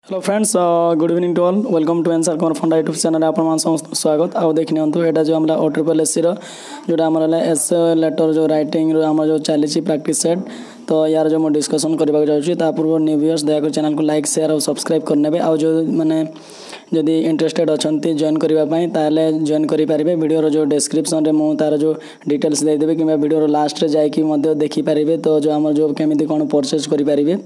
Hello friends, good evening to all. Welcome to answer Kumar फंडा YouTube channel आप समस्त स्वागत। आउ देखि नियंतु एटा जो हमरा OSSSC रो जोटा हमरा एस लेटर जो राइटिंग रो हमरा जो चलीची प्रैक्टिस सेट, तो यार जो मो डिस्कशन करबा जाउची ता पूर्व न्यू व्यूअर्स दया कर चैनल को लाइक शेयर और सब्सक्राइब करनेबे। आउ जो माने जदि इंटरेस्टेड अछंती जॉइन करबा पई ताले जॉइन करि पारिबे। वीडियो रो जो डिस्क्रिप्शन रे मो तार जो डिटेल्स दे देबे किबा वीडियो रो लास्ट रे जाय कि मध्ये देखि पारिबे। तो जो हमर जो केमिति कोन परचेज करि पारिबे।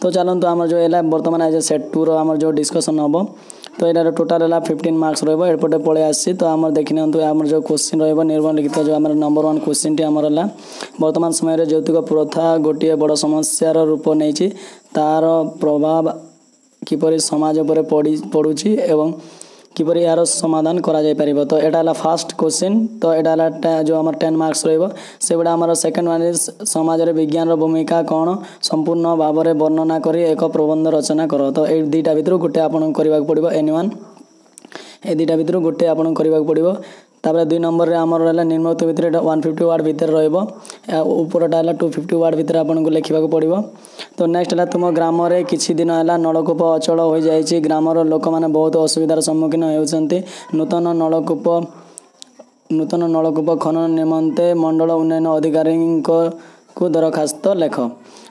तो चलंतु हमर जो एला वर्तमान आज सेट 2 रो हमर जो डिस्कशन हबो। तो एटार टोटल एला 15 मार्क्स रहबो। एपटे पळे आसी तो हमर देखिनंतु हमर जो क्वेश्चन रहबो निर्भर लिखित जो हमर नंबर 1 क्वेश्चन टी हमर ला वर्तमान समय रे जौतुक प्रथा गोटिए बड़ समस्या रो रूप नेछि, तार प्रभाव किपरि समाज पर पड़ुछि एवं किपरि यार समाधान करा जाय परिबो। तो एटा ला फर्स्ट क्वेश्चन। तो एटा ला जो हमर 10 मार्क्स रहबो। सेबडा हमर सेकंड वन इज समाज रे विज्ञान रो भूमिका कोन संपूर्ण भाव रे वर्णना करी एक प्रबंध रचना करो। तो ए दुईटा भितर गोटे आपन करबा पड़िबो। एनीवन ए दुईटा भितर गोटे आपन करबा पड़िबो। तापर 2 नंबर रे हमर रहला निम्नलिखित भितर 150 वर्ड भितर रहबो। ऊपरटा हला 250 वर्ड भितर आपन को लेखिबा को पड़िबो। तो नेक्स्ट हला तुम ग्राम रे किछि दिन हला नलकूप अचल हो जायछि, ग्राम रो लोक माने बहुत असुविधार सम्मुखीन हेउछन्ति। नूतन नलकूप खनन निमंते मंडल उन्नयन अधिकारी को दरखास्त लेख।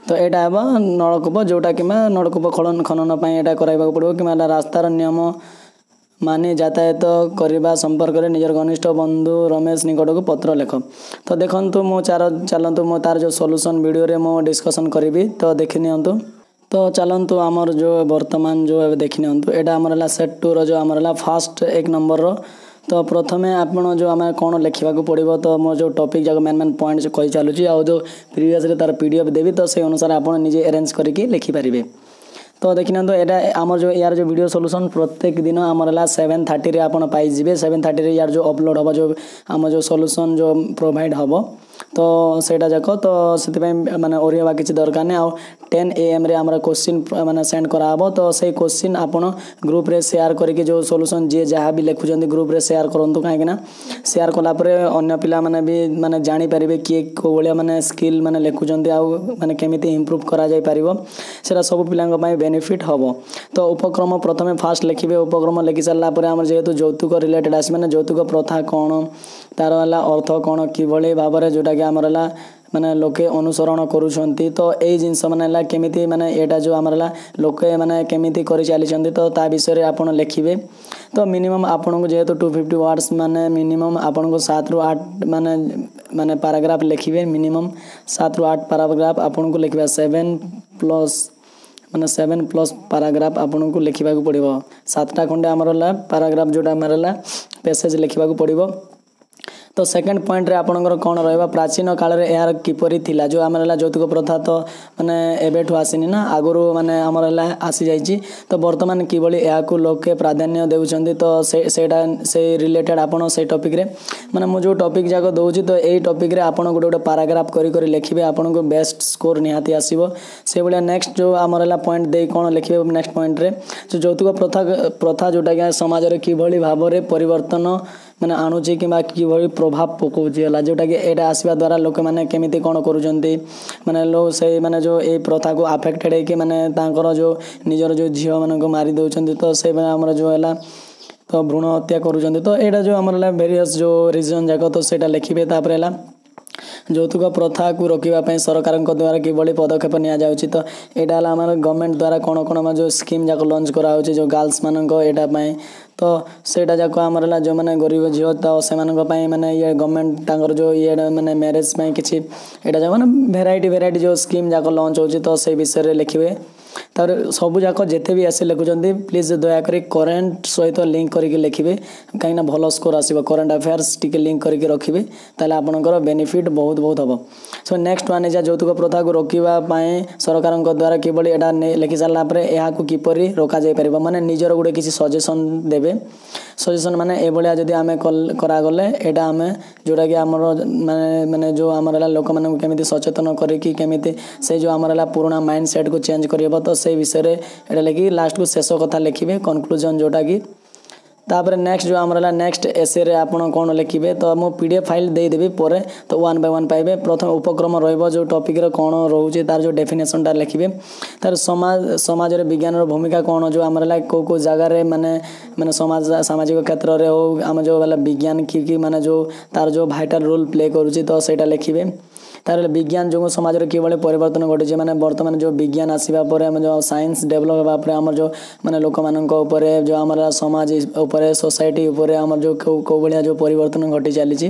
तो एटा हेबा नलकूप जोटा कि नलकूप खनन पई एटा कराइबा पड़िबो कि रास्तार नियम माने यातायात करने संपर्क में निजर घनिष्ठ बंधु रमेश निकट को पत्र लेख। तो देखंतु मो चलंतु मो तार जो सॉल्यूशन वीडियो रे मो डिस्कशन करिवि। तो देखि नियंतु। तो चलंतु हमर जो वर्तमान जो देखि नियंतु एटा हमरला सेट 2 रो जो हमरला फर्स्ट 1 नंबर रो। तो प्रथमे आपण जो हमें कोन लेखिबा को पड़िबो। तो मो जो टॉपिक जाक मेन पॉइंट कहि चालुची आ जो प्रीवियस रे तार पीडीएफ देबी। तो से अनुसार आपण निजे अरेंज करके लिखि पारिबे। तो देखिना तो एटा हमर जो यार जो वीडियो सॉल्यूशन प्रत्येक दिन हमरला 7:30 रे आपण पाई जिवे। 7:30 रे यार जो अपलोड हबो जो हम जो सॉल्यूशन जो प्रोवाइड हबो। तो सेटा जाको तो सेति पय माने ओरियाबा किछि दरकार नै। आ 10 AM रे हमरा क्वेश्चन माने सेंड करा हबो। तो से क्वेश्चन आपण ग्रुप रे शेयर करके जो सॉल्यूशन जे जहा भी लेखुजंती ग्रुप रे शेयर करंतु। काहे कि ना शेयर कला परे अन्य पिला माने भी माने जानि परिबे कि को बलिया माने स्किल माने लेखुजंती आ माने केमिति इंप्रूव करा जाय परिबो। सेरा सब पिलांग पय बेनिफिट हबो। तो उपक्रम प्रथमे फास्ट लिखिबे। उपक्रम लिखि सारला परे हमर जेहेतु यौतुक रिलेटेड आसी माने यौतुक प्रथा कोन, तार वाला अर्थ कोन, कि भली भाबरे जोटा कि हमरला माने लोके अनुसरण करूछंती। तो ए जिंस मानेला केमिति माने एटा जो हमरला लोके माने केमिति करि चाली छंती। तो ता विषय रे आपण लिखिबे। तो मिनिमम आपण को जेहेतु 250 वर्ड्स माने मिनिमम आपण को 7 रु 8 माने पैराग्राफ लिखिबे। मिनिमम 7 रु 8 पैराग्राफ आपण को लिखिबा। 7 प्लस पैराग्राफ आपण को लिखिबा को पड़िबो। 7टा खंडे हमरला पैराग्राफ जोटा हमरला पैसेज लिखिबा को पड़िबो। तो सेकंड पॉइंट रे आपनकर कोन रहबा प्राचीन काल रे यार किपरि थिला जो हमरला यौतुक प्रथा। तो माने एबेठु आसीनी ना आगुरु माने हमरला आसी जाईची। तो वर्तमान किबली या को लोके प्राधान्य देउछंती। तो सेटा से रिलेटेड आपण से टॉपिक रे माने मु जो टॉपिक जाको दोउची। तो एई टॉपिक रे आपण गोटे पैराग्राफ करी करी लिखिबे। आपण को बेस्ट स्कोर निहाती आसीबो। से बलिया नेक्स्ट जो हमरला पॉइंट दे कोन लिखिबे नेक्स्ट पॉइंट रे जो यौतुक प्रथा जोटा कि समाज रे किबली भाव रे परिवर्तन माने आणुची किबा किबली प्रभाव पकोची हला जोटा कि एटा आसीबा द्वारा लोक माने केमिति कोन करूजंती। माने लो से माने जो ए प्रथा को अफेक्टेड है कि माने तांकर जो निजर जो झियो माने को मारी दोचंती। तो से हमर जो हला तो भ्रूण हत्या करूजंती। तो एटा जो हमरला वेरियस जो रीजन जाको तो सेटा लिखिबे। तापर हला यौतुक प्रथा को रोकिबा पय सरकार द्वारा किबली पदक्षेप निया जाउची। तो एटा हला हमर गवर्नमेंट द्वारा कोन कोन जो स्कीम जाको लॉन्च करा होची जो गर्ल्स मानन को एटा पय। तो सेटा जाको हमरला जो माने गरीब झियो तो से मानन को पय माने ये गवर्नमेंट तांकर जो ये माने मैरिज पय किछि एटा जो माने वेराइटी जो स्कीम जाको लॉन्च होची। तो से विषय रे लिखिबे। तार सबु जाको जेते भी ऐसे लिखुचंती प्लीज दया करी करेंट सहित लिंक करके लिखिबे। काहे ना भलो स्कोर आसीबो। करेंट अफेयर्स टिके लिंक करके रखिबे ताले आपनकर बेनिफिट बहुत हबो। सो नेक्स्ट वन इज यौतुक प्रथा को रोकिबा पय सरकार द्वारा किबली एटा लिखि सारला परे एहा को किपरि रोका जाय परिबो। माने निजर गुडे किछि सजेशन देबे। सजेशन माने ए बलिया जदी आमे करा गले एटा आमे जोटा कि हमर माने जो हमरला लोक माने केमिति सचेतन करे कि केमिति से जो हमरला पुराना माइंडसेट को चेंज करबो। तो से विषय रे एटा लेकि लास्ट को शेष कथा लिखिबे कंक्लूजन जोटा कि तापर नेक्स्ट जो आमर नेक्स्ट एसे रे आपण कौन लिखे तो मु पीडीएफ फाइल देदेवी पर तो 1 बाय 1 पाइबे। प्रथम उपक्रम रहिबो जो टॉपिक रो कौन रोचे तार जो डेफिनेशन टा लिखिबे तार समाज रे विज्ञान रो भूमिका कौन जो आमर को जगह रे माने समाज सामाजिक क्षेत्र रे हो आम जो वाला विज्ञान की माने जो तार जो भाइटल रोल प्ले करूची तो सेटा लिखिबे। तार विज्ञान जो समाज रे किबळे परिवर्तन घटी माने वर्तमान जो विज्ञान आसीबा परे हम जो साइंस डेवलप होबा परे हमर जो माने लोक मानन को ऊपर जो हमरा समाज ऊपर सोसाइटी ऊपर हमर जो को बलिया जो परिवर्तन घटी चलीची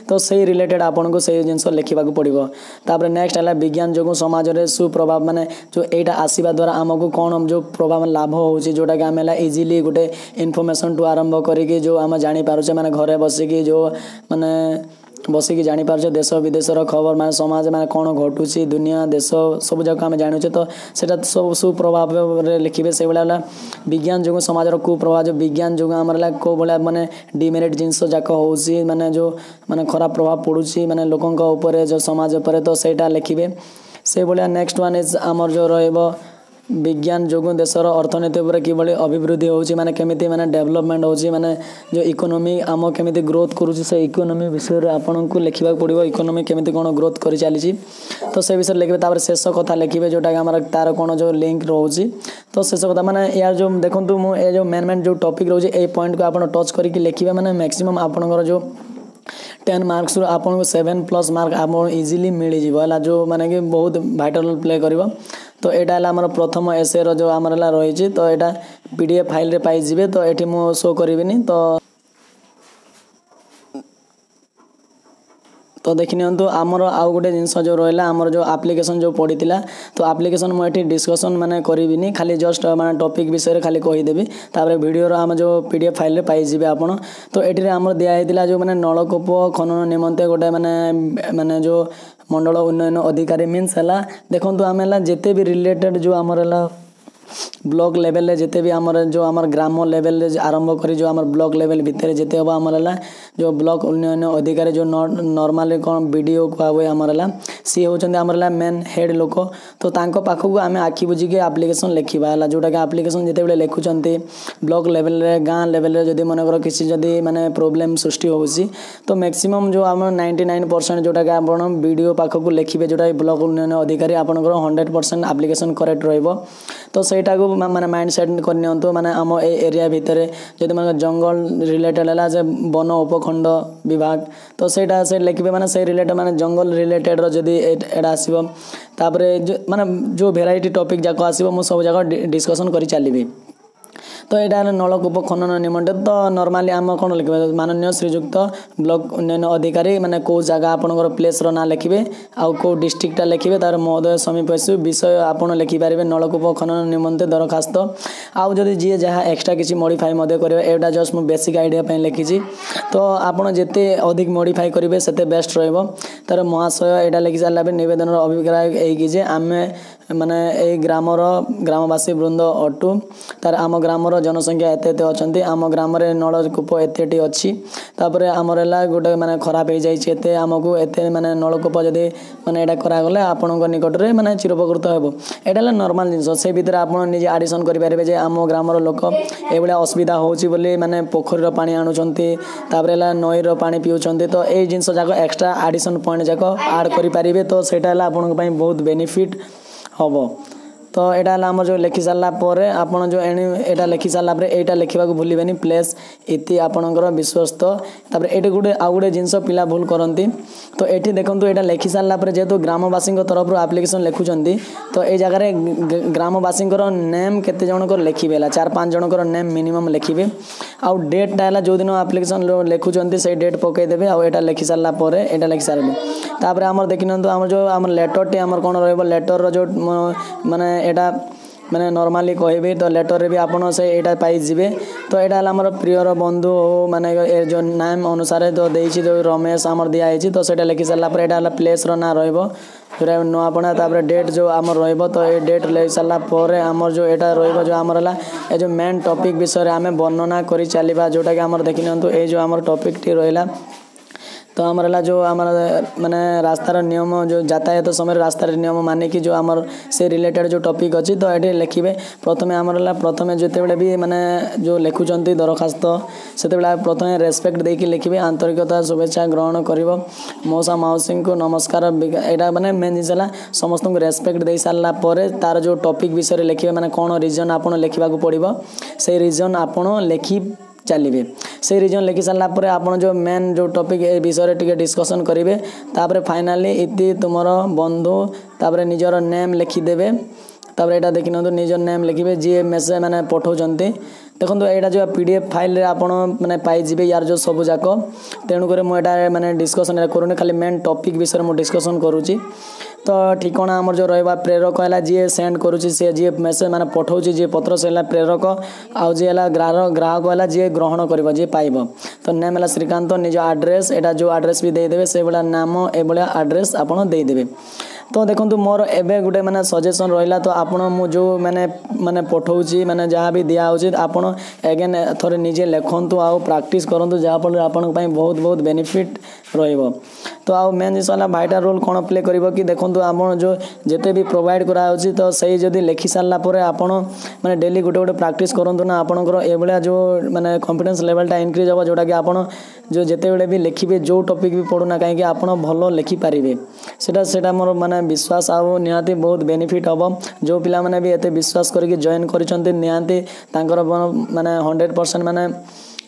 तो सही रिलेटेड आपन को सही जिंस लिखिबा को पड़िबो। तापर नेक्स्ट हला विज्ञान जो समाज रे सुप्रभाव माने जो एटा आसीबा द्वारा हमको कोन जो प्रभाव लाभ होची जोटा कि हमेला इजीली गुटे इन्फॉर्मेशन टू आरंभ करिके जो हम जानि पारुचे माने घरे बसिकी जो माने बसिकी जानी पार्छ देश विदेश खबर माने समाज माने कौन घटुची दुनिया देश सब जगह आम जानुचे तो सेटा सब सुप्रभाव लिखिबे। से भाला विज्ञान जो समाज कुप्रभाव जो विज्ञान जो आमर को भाया माने डिमेरिट जिनस जाक होची माने जो माने खराब प्रभाव पड़ुची माने लोकंक ऊपर जो समाज ऊपर तो सेटा लिखिबे। से भाया नेक्स्ट वन इज आमर जो रहइबो विज्ञान जो देशर अर्थनीति उपर किभली अभिवृद्धि होची माने केमिति माने डेवलपमेंट होची माने जो इकोनॉमी आम केमिति ग्रोथ करूची से इकोनॉमी विषय रे आपन को लिखिबा पड़िबो इकोनॉमी केमिति कोन ग्रोथ करि चलीची तो से विषय लिखिबे। तापर शेष कथा लिखिबे जोटा हमर तार कोन जो लिंक रहउची तो शेष कथा माने यार जो देखंतु मु ए जो मेन जो टॉपिक रहउची ए पॉइंट को आपन टच करिकि लिखिबे माने मैक्सिमम आपनकर जो 10 मार्क्स आपन को 7+ मार्क आप इजीली मिल जीवला जो माने कि बहुत वाइटल रोल प्ले करिवो। तो एटा हमर प्रथम एसे रो जो हमर रही तो एटा पीडीएफ फाइल रे पाई जिवे तो एठी मु शो करिविनी तो देखि नियंतु आमर आउ गोटे जिंस जो रहला आमर जो एप्लिकेशन जो पड़ीतिला तो एप्लिकेशन मु एठी डिस्कशन माने करिविनी खाली जस्ट माने टॉपिक विषय रे खाली कहि देबी तापर वीडियो रो हम जो पीडीएफ फाइल रे पाई जिवे आपण। तो एठी रे हमर दिया हेतिला जो माने नलकूप खनन निमंते गोटे माने जो मंडल उन्नयन अधिकारी मीन्स हला देखंतु आमेला जेते भी रिलेटेड जो हमर हला ब्लॉक लेवल रे जेते भी हमर जो हमर ग्राम लेवल रे आरंभ करी जो हमर ब्लॉक लेवल भीतर जेते हो हमर हला जो ब्लॉक उन्नयन अधिकारी जो नॉर्मली कोन वीडियो को आवे हमर हला सी होचंदी हमर हला मेन हेड लोक तो तांको पाखु आमे आखि बुझी के एप्लिकेशन लिखिबा हला जोटा के एप्लिकेशन जेते बेले लिखुचंती ब्लॉक लेवल रे गां लेवल रे जदी मनकर किसी जदी माने प्रॉब्लम सृष्टि होउसी तो मैक्सिमम जो हम 99% जोटा के आपण वीडियो पाखु लिखिबे जोटा ब्लॉक उन्नयन अधिकारी आपनकर 100% एप्लिकेशन करेक्ट रहइबो। तो सेटा को माने माइंड सेट करनियंतु माने आम ए एरिया भितर जदि माने जंगल रिलेटेड हला जे वन उपखंड विभाग तो सेटा से लिखिबे माने से रिलेटेड माने जंगल रिलेटेड रो जदि एडा आसीबो तापरे माने जो वेराइटी टॉपिक जाको आसीबो मु सब जगह डिस्कशन करि चालिबे। तो यहाँ नलकूप खनन निमंते तो नॉर्मली आम कौन लिखे माननीय श्रीजुक्त ब्लॉक उन्नयन अधिकारी माने को जगह आपनकर प्लेस रो ना लिखिबे आउ को डिस्ट्रिक्ट लिखिबे तार महोदय समीप विषय आपन लिखि पारिबे नलकूप खनन निमंते दरखास्त आउ जदि जी जहाँ एक्स्ट्रा किसी मॉडिफाई मध्य करिवे एटा जस्ट मु बेसिक आइडिया पय लिखिछि तो आपन जेते अधिक मॉडिफाई करिवे सेते बेस्ट रहइबो। तार महाशय एटा लिखि सारला बे निवेदन रो अभिप्राय एई कि जे आमे माने ए ग्रामवासी वृंद अटू तार आम ग्रामर जनसंख्या एते अछंती आम ग्राम रे नलकूप एतेटी अछि तापरे हमर हला गोटे माने खराब हे जाई छै एते हमकु एते माने नलकूप जदि माने एटा करा गले आपनक निकट रे माने चिरपकृत हेबो एटा ला नॉर्मल जिंस से भीतर आपन निजे एडिशन करि पारिबे जे आम ग्रामर लोक एबला असुविधा होछि बोली माने पोखरी रो पानी आनुचंती तापरे ला नई रो पानी पिउचंती तो ए जिंस जाको एक्स्ट्रा एडिशन पॉइंट जाको ऐड करि पारिबे तो सेटा ला आपनक पई बहुत बेनिफिट हबो। तो एटा हमर जो लिखि सारला परे आपण जो एटा लिखि सारला परे एटा लिखिबा को भूलिबेनी प्लेस इति आपणकर विश्वस्त तापर एटा गुडे आ गुडे जिंस पिला भूल करंती तो एठी देखंतु एटा लिखि सारला परे जेतो ग्रामवासी तरफ एप्लिकेशन लिखुचंती तो ए जगह रे ग्रामवासी नेम केते जनकर लिखिबेला 4-5 जनकर नेम मिनिमम लिखिबे आ डेट डाला जो दिन एप्लिकेशन लिखुचंती से डेट पके देबे आ एटा लिखि सारला परे एटा लिखि सारबे तापर हमर देखिनंतु हमर जो हमर लेटर टे हमर कोन रहबो लेटर रो जो माने एटा माने नॉर्मली कहबे तो लेटर रे भी आपन से एटा पाई जिवे तो एटा हमर प्रियर बंधु माने ए जो नाम अनुसार तो देछि जो रमेश हमर दिया आइछि तो सेटा लिखि सारला पर एटा प्लेस रो ना रहबो जोरा न आपना तापर डेट जो हमर रहबो तो ए डेट ले सारला पर हमर जो एटा रहबो जो हमर हला ए जो मेन टॉपिक विषय रे हमें वर्णना करि चलीबा जोटा कि हमर देखिनंतु ए जो हमर टॉपिक टी रहला तो आमर जो आम माने रास्तार नियम जो यातायात समय रास्तार नियम मानिक जो आमर से रिलेटेड जो टॉपिक अच्छी तो ये लिखे प्रथम आमर प्रथम जिते भी माने जो लिखुंट दरखास्त से प्रथम रेस्पेक्ट देकी लिखे आंतरिकता शुभेच्छा ग्रहण कर मौसा मौसी को नमस्कार यहाँ माने मेन जिन समस्त को रेस्पेक्ट दे सारापर तार जो टॉपिक विषय लिखे माने कौन रिजन आपड़ लिखा पड़ो से रिजन आपड़ लिखि चलिए से रिजन लिखि सारापर आप जो मेन जो टॉपिक ए विषय टी डिस्कसन करेंगे तापर फाइनाली इति तुम बंधु तापर निजर नेम लिखिदेवे तापर यहाँ देखि निजर नेम लिखे जी मेसेज मैंने पठाउछन्ति देखो यहाँ जो PDF फाइल रे आपण मैंने पाइबे यार जो सब जाक तेणुक मुझे मैंने डिस्कसन करूनी खाली मेन टॉपिक विषय मुझे डिस्कसन करुँची तो ठिकाना आमर जो रहा प्रेरक है जी सेंड करुँची सी जी मेसेज मैंने पठाऊँची जी पत्र से है प्रेरक आउ जी है ग्राहक है जी ग्रहण कर जी पाइब तो नेम है श्रीकांत निज आड्रेस यहाँ जो आड्रेस भी देदेवे से भाया नाम एभलिया आड्रेस आपड़ देदेवे तो देखो मोर एबे गुटे माने सजेशन रहिला तो आपण मु जो मैंने माने पठाऊँची मैंने जहाँ भी दिया होची आपण एगेन थोड़े निजे लिखंतु आउ प्रैक्टिस करंतु जहाँफल आपण बहुत बहुत बेनिफिट रहिबो तो आउ मेन जिस भाईटार रोल कौन प्ले कर कि देखो आप जो जिते भी प्रोवाइड कराऊँगी तो सही जदि लिखि सारापर आपण मैंने डेली गोटे गोटे प्रैक्टिस करूँ ना आपंकर एभलिया जो मैंने कॉन्फिडेंस लेवलटा इंक्रीज हम जोटा कि आप जो जिते बड़े भी लिखे जो टॉपिक भी पढ़ुना कहीं आप भल लिखिपारे सेटा मोर माने विश्वास आउ निहाती बहुत बेनिफिट हम जो पिला माने भी एते विश्वास करके जॉइन करिसंती निहाती तांकर माने 100% माने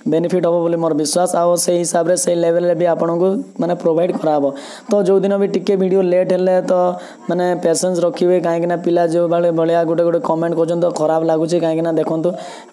बेनिफिट हम बोली मोर विश्वास आउ से हिसाब से से लेवल भी आपन को माने प्रोवाइड कराबो तो जो दिन भी टिके वीडियो लेट हेले तो माने पेशेंस रखिए कहीं पिला जो भाई भाया गोटे गोटे कमेंट कर तो खराब लगुच कहीं देखो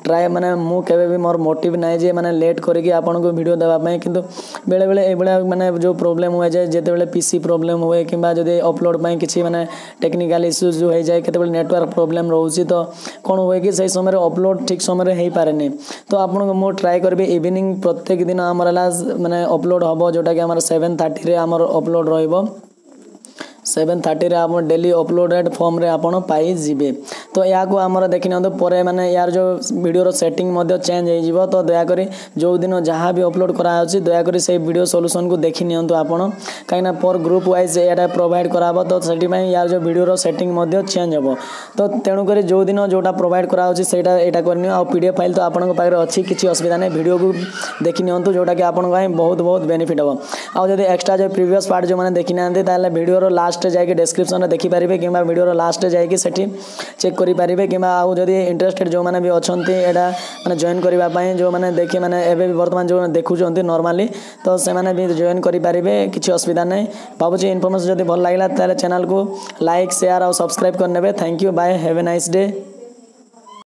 ट्राए माने मु केबे भी मोर मोटिव ना जे माने लेट करके आपन को वीडियो देवाई किंतु बेले बेले ए माने जो प्रॉब्लम हुए जाए जिते बेले पीसी प्रॉब्लम हुए कि जदि अपलोड पर किसी माने टेक्निकल इश्यूज हो जाए केते नेटवर्क प्रॉब्लम रोचे तो कौन हुए कि सही समय अपलोड ठीक समय हो पारे नहीं तो आपन मु ट्राए कर इवनिंग प्रत्येक दिन आमर माने अपलोड हम जोटा कि 7:30 रे आमर अपलोड रहिबो 7:30 आप डेली अपलोडेड फॉर्म रे आपन पाई जिबे तो या को आमर देखि न परे माने यार जो वीडियो सेटिंग मध्य चेंज हो जिवो तो दया करी जो दिन जहाँ भी अपलोड करा होची दया करी से वीडियो सॉल्यूशन को देखि नियंतु आपन कहीं पर ग्रुप वाइज एटा प्रोवाइड कराबो तो सेठी में यार जो वीडियो सेटिंग मध्य चेंज हो तो तेणु करी जो दिन जोटा प्रोवाइड करा होची सेटा एटा करनी आ PDF फाइल तो आपन पाखे अच्छी किसी असुविधा नहीं वीडियो को देखि नियंतु जोटा कि आपन बहुत बहुत बेनिफिट हो आ जदि एक्स्ट्रा जो प्रीवियस पार्ट जो माने देखि नांती ताले वीडियो लास्ट जाके डिस्क्रिप्शन में देखिपारे कि वीडियो लास्ट जाके सेठी चेक करेंगे कि आउ जदि इंटरेस्टेड जो मैंने भी अच्छा यहाँ मैंने जॉइन करने जो मैंने देखिए मैंने एवं बर्तमान जो देखुं नॉर्मली तो से मैंने भी जॉइन करेंगे किसी असुविधा नहीं भावुँ इनफॉरमेशन जब भल लगे चैनल को लाइक शेयर और सब्सक्राइब करने thank you bye have a nice day.